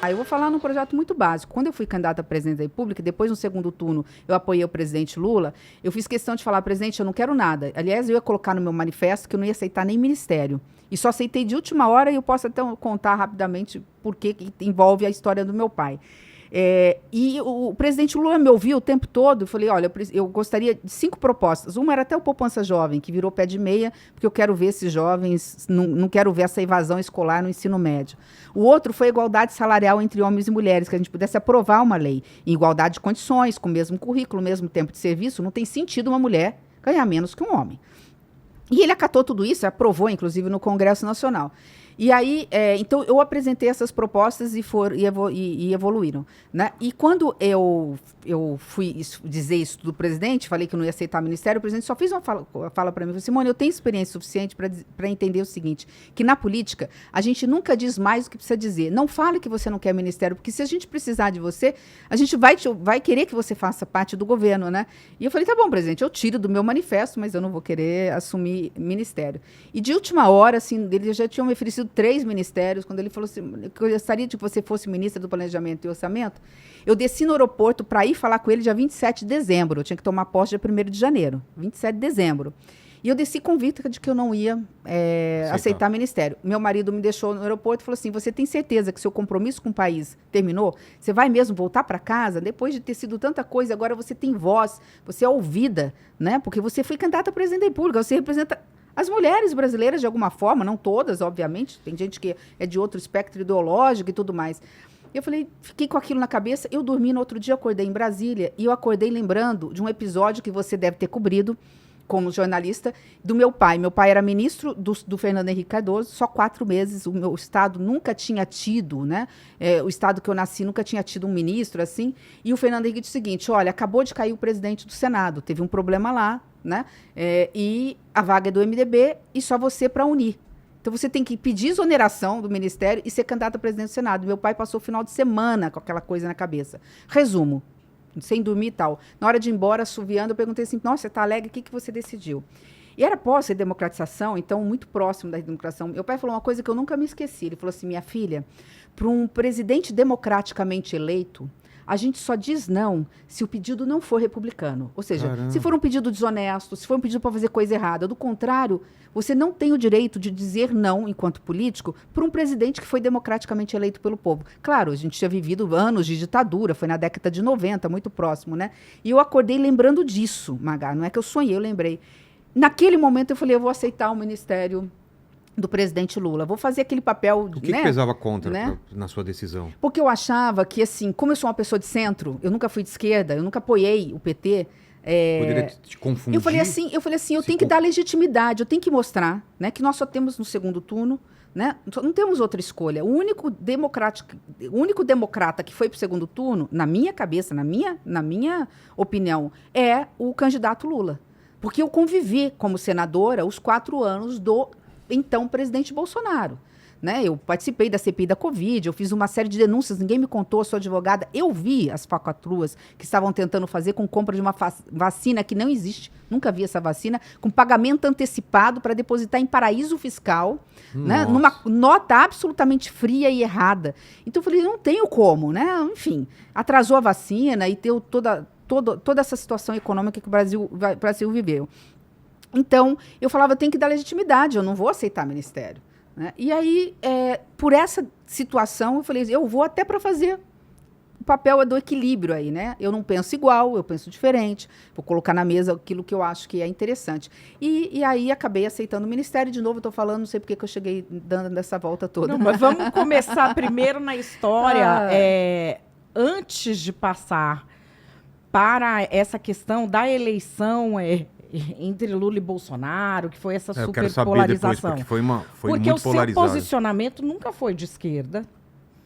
Eu vou falar num projeto muito básico. Quando eu fui candidata a presidente da República, depois no segundo turno eu apoiei o presidente Lula, eu fiz questão de falar, presidente, eu não quero nada. Aliás, eu ia colocar no meu manifesto que eu não ia aceitar nem ministério. E só aceitei de última hora e eu posso até contar rapidamente por que envolve a história do meu pai. E o presidente Lula me ouviu o tempo todo. Eu falei, olha, eu gostaria de 5 propostas. Uma era até o Poupança Jovem, que virou pé de meia, porque eu quero ver esses jovens, não quero ver essa evasão escolar no ensino médio. O outro foi a igualdade salarial entre homens e mulheres, que a gente pudesse aprovar uma lei em igualdade de condições, com o mesmo currículo, o mesmo tempo de serviço. Não tem sentido uma mulher ganhar menos que um homem. E ele acatou tudo isso, aprovou, inclusive, no Congresso Nacional. E aí, então, eu apresentei essas propostas e evoluíram. Né? E quando eu fui dizer isso do presidente, falei que eu não ia aceitar o ministério, o presidente só fez uma fala para mim, falou, Simone, eu tenho experiência suficiente para entender o seguinte, que na política, a gente nunca diz mais do que precisa dizer. Não fale que você não quer ministério, porque se a gente precisar de você, a gente vai querer que você faça parte do governo, né? E eu falei, tá bom, presidente, eu tiro do meu manifesto, mas eu não vou querer assumir ministério. E de última hora, assim, ele já tinha me oferecido 3 ministérios, quando ele falou assim, eu gostaria de que você fosse ministra do Planejamento e Orçamento, eu desci no aeroporto para ir falar com ele dia 27 de dezembro, eu tinha que tomar posse dia 1º de janeiro, 27 de dezembro. E eu desci convicta de que eu não ia aceitar ministério. Meu marido me deixou no aeroporto e falou assim, você tem certeza que seu compromisso com o país terminou? Você vai mesmo voltar para casa? Depois de ter sido tanta coisa, agora você tem voz, você é ouvida, né? Porque você foi candidata a presidente da República, você representa as mulheres brasileiras de alguma forma, não todas, obviamente, tem gente que é de outro espectro ideológico e tudo mais. Eu falei, fiquei com aquilo na cabeça, eu dormi no outro dia, acordei em Brasília, e eu acordei lembrando de um episódio que você deve ter cobrido, como jornalista, do meu pai. Meu pai era ministro do Fernando Henrique Cardoso, só 4 meses, o meu estado nunca tinha tido, né? O estado que eu nasci nunca tinha tido um ministro assim, e o Fernando Henrique disse o seguinte, olha, acabou de cair o presidente do Senado, teve um problema lá, né? E a vaga é do MDB e só você para unir. Então você tem que pedir exoneração do ministério e ser candidato a presidente do Senado. Meu pai passou o final de semana com aquela coisa na cabeça. Resumo, sem dormir e tal. Na hora de ir embora, assoviando, eu perguntei assim, nossa, você está alegre, o que você decidiu? E era pós-democratização, então muito próximo da democratização. Meu pai falou uma coisa que eu nunca me esqueci. Ele falou assim, minha filha, para um presidente democraticamente eleito, a gente só diz não se o pedido não for republicano. Ou seja, caramba, se for um pedido desonesto, se for um pedido para fazer coisa errada. Do contrário, você não tem o direito de dizer não, enquanto político, para um presidente que foi democraticamente eleito pelo povo. Claro, a gente tinha vivido anos de ditadura, foi na década de 90, muito próximo, né? E eu acordei lembrando disso, Magá. Não é que eu sonhei, eu lembrei. Naquele momento eu falei, eu vou aceitar o ministério do presidente Lula. Vou fazer aquele papel... O que pesava contra, né, na sua decisão? Porque eu achava que, assim, como eu sou uma pessoa de centro, eu nunca fui de esquerda, eu nunca apoiei o PT... Poderia te confundir? Eu falei assim, eu tenho que dar legitimidade, eu tenho que mostrar, né, que nós só temos no segundo turno, né, não temos outra escolha. O único democrata que foi para o segundo turno, na minha cabeça, na minha opinião, é o candidato Lula. Porque eu convivi como senadora os 4 anos do então presidente Bolsonaro. Né? Eu participei da CPI da Covid, eu fiz uma série de denúncias, ninguém me contou, sou advogada. Eu vi as falcatruas que estavam tentando fazer com compra de uma vacina que não existe, nunca vi essa vacina, com pagamento antecipado para depositar em paraíso fiscal, né? Numa nota absolutamente fria e errada. Então eu falei, não tenho como, né? Enfim, atrasou a vacina e deu toda essa situação econômica que o Brasil viveu. Então, eu falava, eu tenho que dar legitimidade, eu não vou aceitar ministério. Né? E aí, por essa situação, eu falei, eu vou até para fazer. O papel é do equilíbrio aí, né? Eu não penso igual, eu penso diferente. Vou colocar na mesa aquilo que eu acho que é interessante. E aí, acabei aceitando o ministério. De novo, eu estou falando, não sei por que eu cheguei dando essa volta toda. Não, mas vamos começar primeiro na história. Antes de passar para essa questão da eleição... entre Lula e Bolsonaro, que foi essa super polarização. Porque foi muito o seu posicionamento nunca foi de esquerda.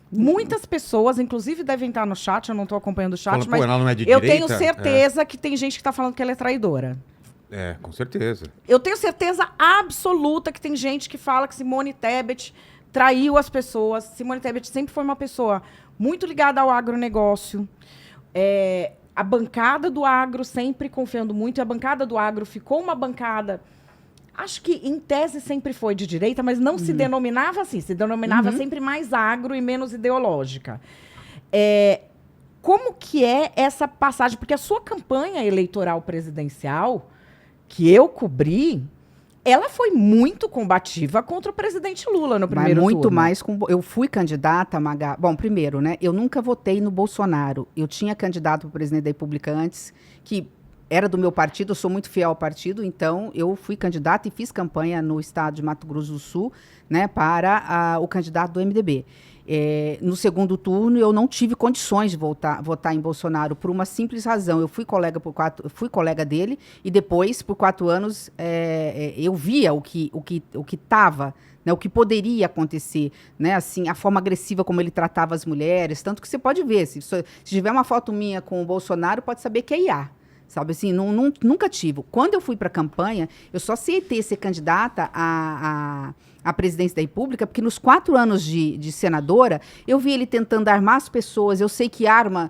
Muitas pessoas, inclusive devem estar no chat, eu não estou acompanhando o chat, mas ela não é de eu direita? Tenho certeza que tem gente que está falando que ela é traidora. Com certeza. Eu tenho certeza absoluta que tem gente que fala que Simone Tebet traiu as pessoas. Simone Tebet sempre foi uma pessoa muito ligada ao agronegócio. A bancada do agro sempre confiando muito, e a bancada do agro ficou uma bancada Acho que, em tese, sempre foi de direita, mas não se denominava assim. Se denominava sempre mais agro e menos ideológica. Como que é essa passagem? Porque a sua campanha eleitoral presidencial, que eu cobri, ela foi muito combativa contra o presidente Lula no primeiro turno. Muito mais. Eu fui candidata, Magá. Bom, primeiro, né? Eu nunca votei no Bolsonaro. Eu tinha candidato para presidente da República antes, que era do meu partido, eu sou muito fiel ao partido, então eu fui candidata e fiz campanha no estado de Mato Grosso do Sul, né, para o candidato do MDB. No segundo turno, eu não tive condições de votar em Bolsonaro por uma simples razão. Eu fui colega dele e depois, por 4 anos, eu via o que estava, né, o que poderia acontecer, né, assim, a forma agressiva como ele tratava as mulheres, tanto que você pode ver, se tiver uma foto minha com o Bolsonaro, pode saber que é IA. Sabe assim, nunca tive. Quando eu fui para a campanha, eu só aceitei ser candidata à presidência da República, porque nos 4 anos de senadora, eu vi ele tentando armar as pessoas. Eu sei que arma,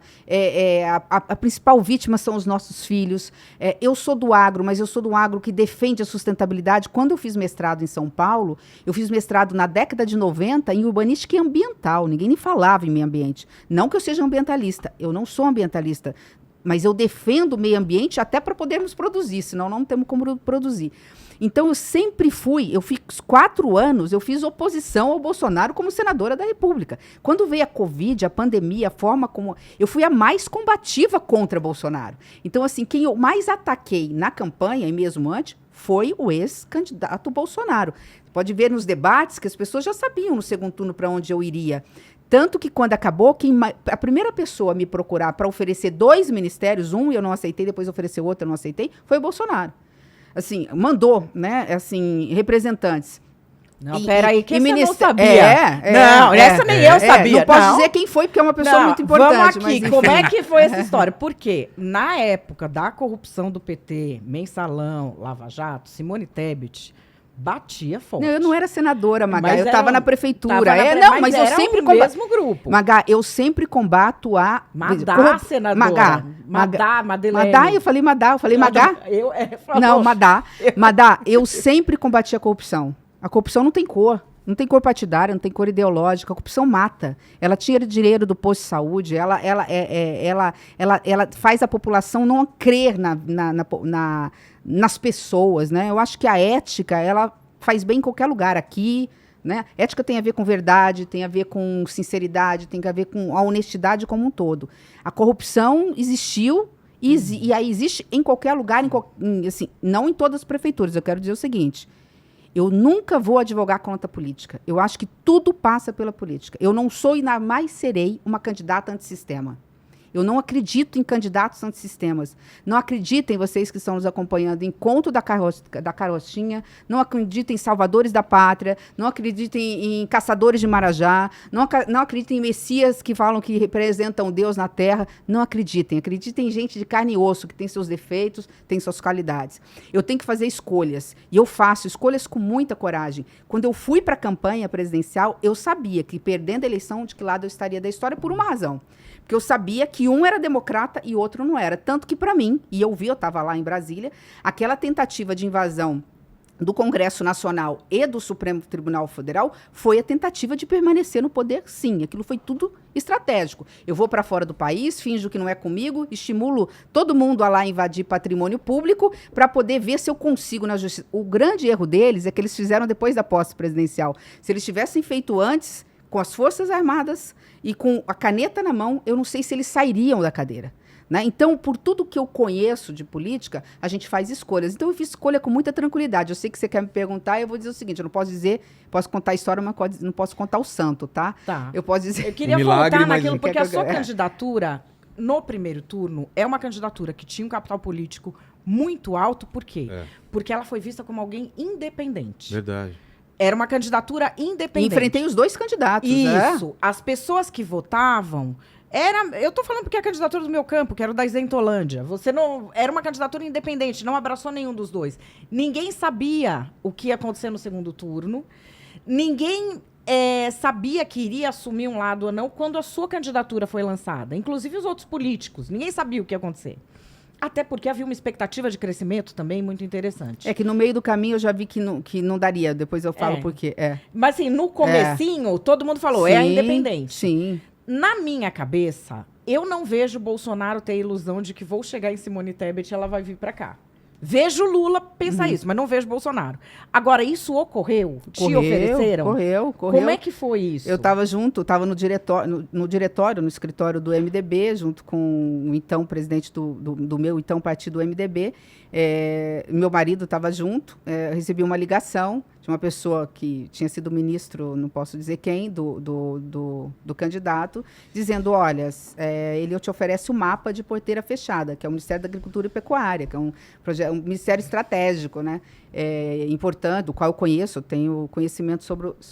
a principal vítima são os nossos filhos. Eu sou do agro, mas eu sou do agro que defende a sustentabilidade. Quando eu fiz mestrado em São Paulo, eu fiz mestrado na década de 90 em urbanística e ambiental. Ninguém nem falava em meio ambiente. Não que eu seja ambientalista, eu não sou ambientalista. Mas eu defendo o meio ambiente até para podermos produzir, senão não temos como produzir. Então, eu sempre eu fiz 4 anos, eu fiz oposição ao Bolsonaro como senadora da República. Quando veio a Covid, a pandemia, a forma como... Eu fui a mais combativa contra Bolsonaro. Então, assim, quem eu mais ataquei na campanha, e mesmo antes, foi o ex-candidato Bolsonaro. Pode ver nos debates que as pessoas já sabiam no segundo turno para onde eu iria. Tanto que quando acabou, a primeira pessoa a me procurar para oferecer 2 ministérios, um eu não aceitei, depois ofereceu outro, eu não aceitei, foi o Bolsonaro. Assim, mandou, né, assim, representantes. Não, peraí, que você não sabia. Não, essa nem eu sabia. Não posso dizer quem foi, porque é uma pessoa muito importante. Vamos aqui, mas, como é que foi essa história? Porque na época da corrupção do PT, Mensalão, Lava Jato, Simone Tebet... batia forte. Não, eu não era senadora, Magá, mas eu estava na prefeitura. Mas eu sempre mesmo grupo. Magá, eu sempre combato a... Madá, senadora. Madá, eu falei Magá. Não, Madá, eu sempre combati a corrupção. A corrupção não tem cor. Não tem cor partidária, não tem cor ideológica. A corrupção mata. Ela tira dinheiro do posto de saúde, ela faz a população não crer nas pessoas, né? Eu acho que a ética, ela faz bem em qualquer lugar. Aqui, né? Ética tem a ver com verdade, tem a ver com sinceridade, tem a ver com a honestidade como um todo. A corrupção existiu e aí existe em qualquer lugar, assim, não em todas as prefeituras. Eu quero dizer o seguinte... Eu nunca vou advogar contra a política. Eu acho que tudo passa pela política. Eu não sou e jamais serei uma candidata antissistema. Eu não acredito em candidatos antissistemas. Não acreditem, vocês que estão nos acompanhando, em conto da carochinha. Não acreditem em salvadores da pátria. Não acreditem em caçadores de Marajá. Não acreditem em messias que falam que representam Deus na terra. Não acreditem. Acreditem em gente de carne e osso, que tem seus defeitos, tem suas qualidades. Eu tenho que fazer escolhas. E eu faço escolhas com muita coragem. Quando eu fui para a campanha presidencial, eu sabia que, perdendo a eleição, de que lado eu estaria da história, por uma razão. Porque eu sabia que um era democrata e outro não era. Tanto que, para mim, e eu estava lá em Brasília, aquela tentativa de invasão do Congresso Nacional e do Supremo Tribunal Federal foi a tentativa de permanecer no poder, sim. Aquilo foi tudo estratégico. Eu vou para fora do país, finjo que não é comigo, estimulo todo mundo a lá invadir patrimônio público para poder ver se eu consigo na justiça. O grande erro deles é que eles fizeram depois da posse presidencial. Se eles tivessem feito antes, com as Forças Armadas e com a caneta na mão, eu não sei se eles sairiam da cadeira. Né? Então, por tudo que eu conheço de política, a gente faz escolhas. Então, eu fiz escolha com muita tranquilidade. Eu sei que você quer me perguntar, eu vou dizer o seguinte, eu não posso dizer, posso contar a história, mas não posso contar o santo, tá? Tá. Eu posso dizer... Eu queria voltar naquilo, porque a sua candidatura, no primeiro turno, é uma candidatura que tinha um capital político muito alto. Por quê? Porque ela foi vista como alguém independente. Verdade. Era uma candidatura independente. Enfrentei os 2 candidatos. Isso. As pessoas que votavam... Eu tô falando porque é a candidatura do meu campo, que era o da Isentolândia. Você não... Era uma candidatura independente, não abraçou nenhum dos 2. Ninguém sabia o que ia acontecer no segundo turno. Ninguém sabia que iria assumir um lado ou não quando a sua candidatura foi lançada. Inclusive os outros políticos. Ninguém sabia o que ia acontecer. Até porque havia uma expectativa de crescimento também muito interessante. É que no meio do caminho eu já vi que não daria. Depois eu falo por quê. Mas assim, no comecinho, todo mundo falou, é a independente. Sim. Na minha cabeça, eu não vejo o Bolsonaro ter a ilusão de que vou chegar em Simone Tebet e ela vai vir para cá. Vejo Lula pensar isso, mas não vejo Bolsonaro. Agora, isso ocorreu? Te ofereceram? Ocorreu. Como é que foi isso? Eu estava no diretório, no escritório do MDB, junto com o então presidente do meu então partido MDB. Meu marido estava junto, recebi uma ligação de uma pessoa que tinha sido ministro, não posso dizer quem, do candidato, dizendo, olha, ele te oferece o mapa de porteira fechada, que é o Ministério da Agricultura e Pecuária, que é um ministério estratégico, né? Importante, do qual eu conheço, tenho conhecimento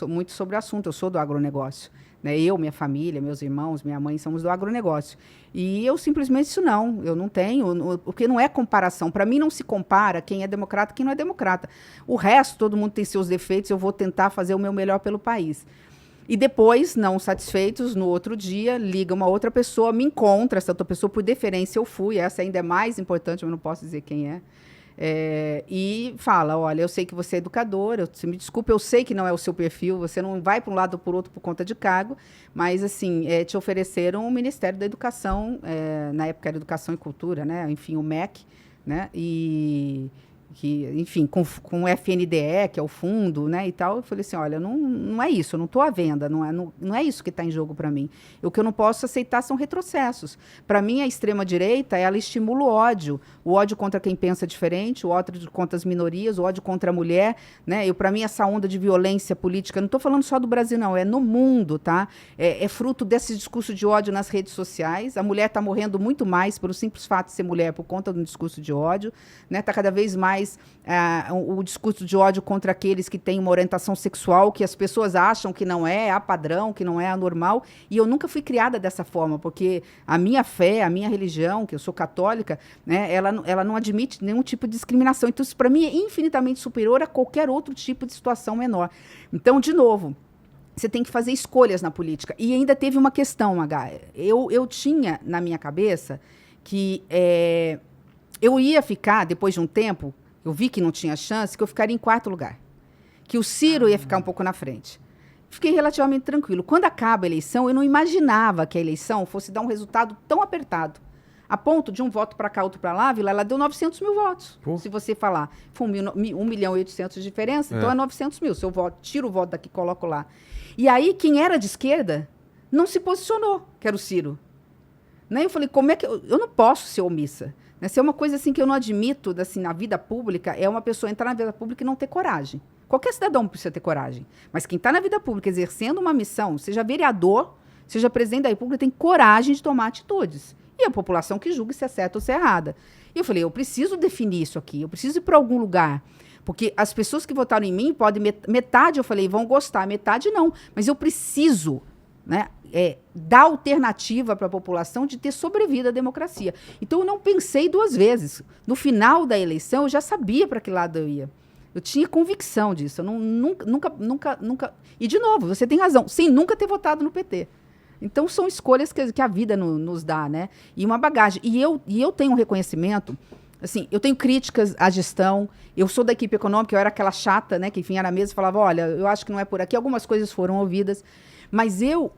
muito sobre o assunto, eu sou do agronegócio. Né? Eu, minha família, meus irmãos, minha mãe, somos do agronegócio. E eu simplesmente eu não tenho, porque não é comparação. Para mim não se compara quem é democrata e quem não é democrata. O resto, todo mundo tem seus defeitos, eu vou tentar fazer o meu melhor pelo país. E depois, não satisfeitos, no outro dia, liga uma outra pessoa, me encontra, essa outra pessoa, por deferência eu fui, essa ainda é mais importante, eu não posso dizer quem é. E fala, olha, eu sei que você é educador, me desculpe, eu sei que não é o seu perfil, você não vai para um lado ou por outro por conta de cargo, mas, assim, te ofereceram o Ministério da Educação, na época era Educação e Cultura, né? Enfim, o MEC, né? Enfim, com o FNDE, que é o fundo, né, e tal, eu falei assim, olha, não é isso, eu não estou à venda, não é isso que está em jogo para mim. O que eu não posso aceitar são retrocessos. Para mim, a extrema-direita, ela estimula o ódio contra quem pensa diferente, o ódio contra as minorias, o ódio contra a mulher, né, para mim, essa onda de violência política, não estou falando só do Brasil, não, é no mundo, tá? É fruto desse discurso de ódio nas redes sociais, a mulher está morrendo muito mais pelo simples fato de ser mulher por conta do discurso de ódio, né, está cada vez mais o discurso de ódio contra aqueles que têm uma orientação sexual que as pessoas acham que não é a padrão, que não é a normal. E eu nunca fui criada dessa forma, porque a minha fé, a minha religião, que eu sou católica, né, ela não admite nenhum tipo de discriminação. Então, isso para mim é infinitamente superior a qualquer outro tipo de situação menor. Então, de novo, você tem que fazer escolhas na política. E ainda teve uma questão, H. Eu tinha na minha cabeça que eu ia ficar, depois de um tempo, eu vi que não tinha chance, que eu ficaria em quarto lugar. Que o Ciro ia ficar um pouco na frente. Fiquei relativamente tranquilo. Quando acaba a eleição, eu não imaginava que a eleição fosse dar um resultado tão apertado. A ponto de um voto para cá, outro para lá, ela deu 900 mil votos. Pô. Se você falar, foi 1.800.000 de diferença, então é 900 mil. Se eu tiro o voto daqui e coloco lá. E aí, quem era de esquerda não se posicionou, que era o Ciro. Né? Eu falei, como é que... Eu não posso ser omissa. Essa é uma coisa assim, que eu não admito assim, na vida pública, é uma pessoa entrar na vida pública e não ter coragem. Qualquer cidadão precisa ter coragem. Mas quem está na vida pública exercendo uma missão, seja vereador, seja presidente da República, tem coragem de tomar atitudes. E a população que julga se é certa ou se é errada. E eu falei, eu preciso definir isso aqui, eu preciso ir para algum lugar. Porque as pessoas que votaram em mim, podem metade, eu falei, vão gostar, metade não. Mas eu preciso, né, dar alternativa para a população de ter sobrevivido à democracia. Então, eu não pensei duas vezes. No final da eleição, eu já sabia para que lado eu ia. Eu tinha convicção disso. Eu nunca... E, de novo, você tem razão, sem nunca ter votado no PT. Então, são escolhas que a vida nos dá, né? E uma bagagem. E eu tenho um reconhecimento... Assim, eu tenho críticas à gestão, eu sou da equipe econômica, eu era aquela chata, né, que vinha na mesa e falava, olha, eu acho que não é por aqui, algumas coisas foram ouvidas, mas eu,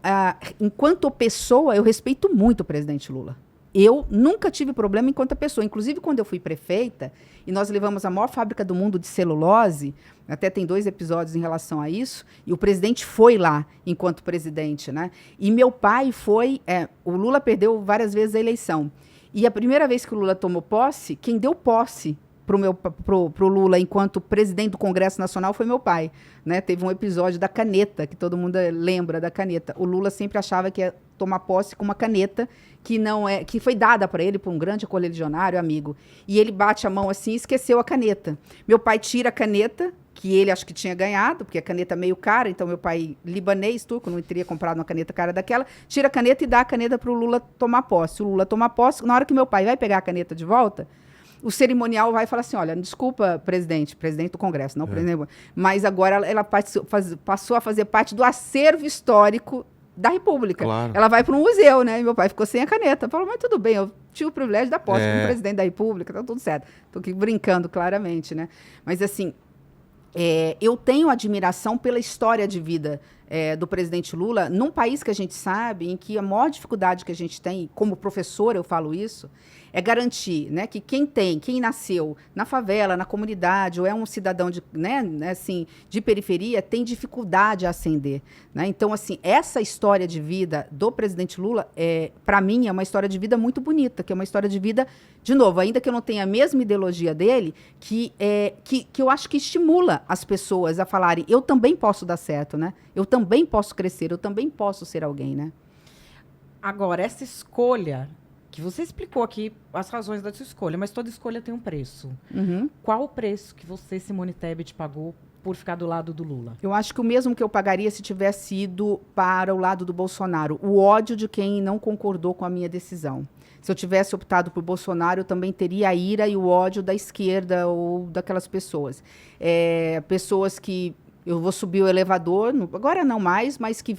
enquanto pessoa, eu respeito muito o presidente Lula. Eu nunca tive problema enquanto pessoa, inclusive quando eu fui prefeita, e nós levamos a maior fábrica do mundo de celulose, até tem 2 episódios em relação a isso, e o presidente foi lá enquanto presidente, né, e meu pai foi, o Lula perdeu várias vezes a eleição, e a primeira vez que o Lula tomou posse, quem deu posse pro Lula enquanto presidente do Congresso Nacional foi meu pai. Né? Teve um episódio da caneta, que todo mundo lembra da caneta. O Lula sempre achava que ia tomar posse com uma caneta que foi dada para ele por um grande correligionário, amigo. E ele bate a mão assim e esqueceu a caneta. Meu pai tira a caneta, que ele acho que tinha ganhado, porque a caneta é meio cara, então meu pai, libanês, turco, não teria comprado uma caneta cara daquela, tira a caneta e dá a caneta para o Lula tomar posse. O Lula toma posse, na hora que meu pai vai pegar a caneta de volta, o cerimonial vai falar assim, olha, desculpa, presidente do Congresso, não presidente, mas agora ela passou a fazer parte do acervo histórico da República. Claro. Ela vai para um museu, né? E meu pai ficou sem a caneta. Falou, mas tudo bem, eu tive o privilégio da posse como presidente da República, tá tudo certo. Tô aqui brincando, claramente, né? Mas, assim, eu tenho admiração pela história de vida do presidente Lula, num país que a gente sabe, em que a maior dificuldade que a gente tem, como professora eu falo isso, é garantir, né, que quem nasceu na favela, na comunidade, ou é um cidadão de, né, assim, de periferia, tem dificuldade a ascender. Né? Então, assim, essa história de vida do presidente Lula, para mim, é uma história de vida muito bonita, que é uma história de vida, de novo, ainda que eu não tenha a mesma ideologia dele, que eu acho que estimula as pessoas a falarem, eu também posso dar certo, né? Eu também posso crescer, eu também posso ser alguém, né? Agora, essa escolha, que você explicou aqui as razões da sua escolha, mas toda escolha tem um preço. Uhum. Qual o preço que você, Simone Tebet, pagou por ficar do lado do Lula? Eu acho que o mesmo que eu pagaria se tivesse ido para o lado do Bolsonaro. O ódio de quem não concordou com a minha decisão. Se eu tivesse optado por Bolsonaro, eu também teria a ira e o ódio da esquerda ou daquelas pessoas. Pessoas que... Eu vou subir o elevador, agora não mais, mas que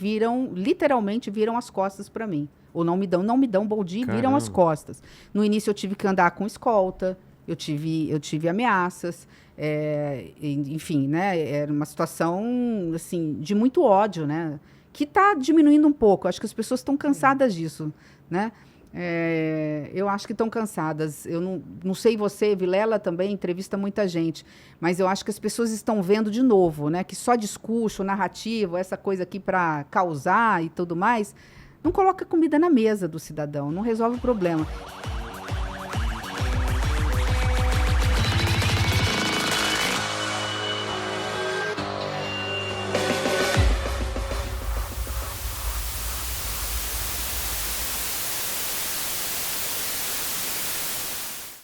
literalmente viram as costas para mim. Ou não me dão bom dia e viram as costas. No início eu tive que andar com escolta, eu tive ameaças, enfim, né? Era uma situação, assim, de muito ódio, né? Que está diminuindo um pouco. Acho que as pessoas estão cansadas disso, né? Eu acho que estão cansadas. Eu não sei você, Vilela também entrevista muita gente, mas eu acho que as pessoas estão vendo de novo, né? Que só discurso, narrativo, essa coisa aqui para causar e tudo mais, não coloca comida na mesa do cidadão, não resolve o problema.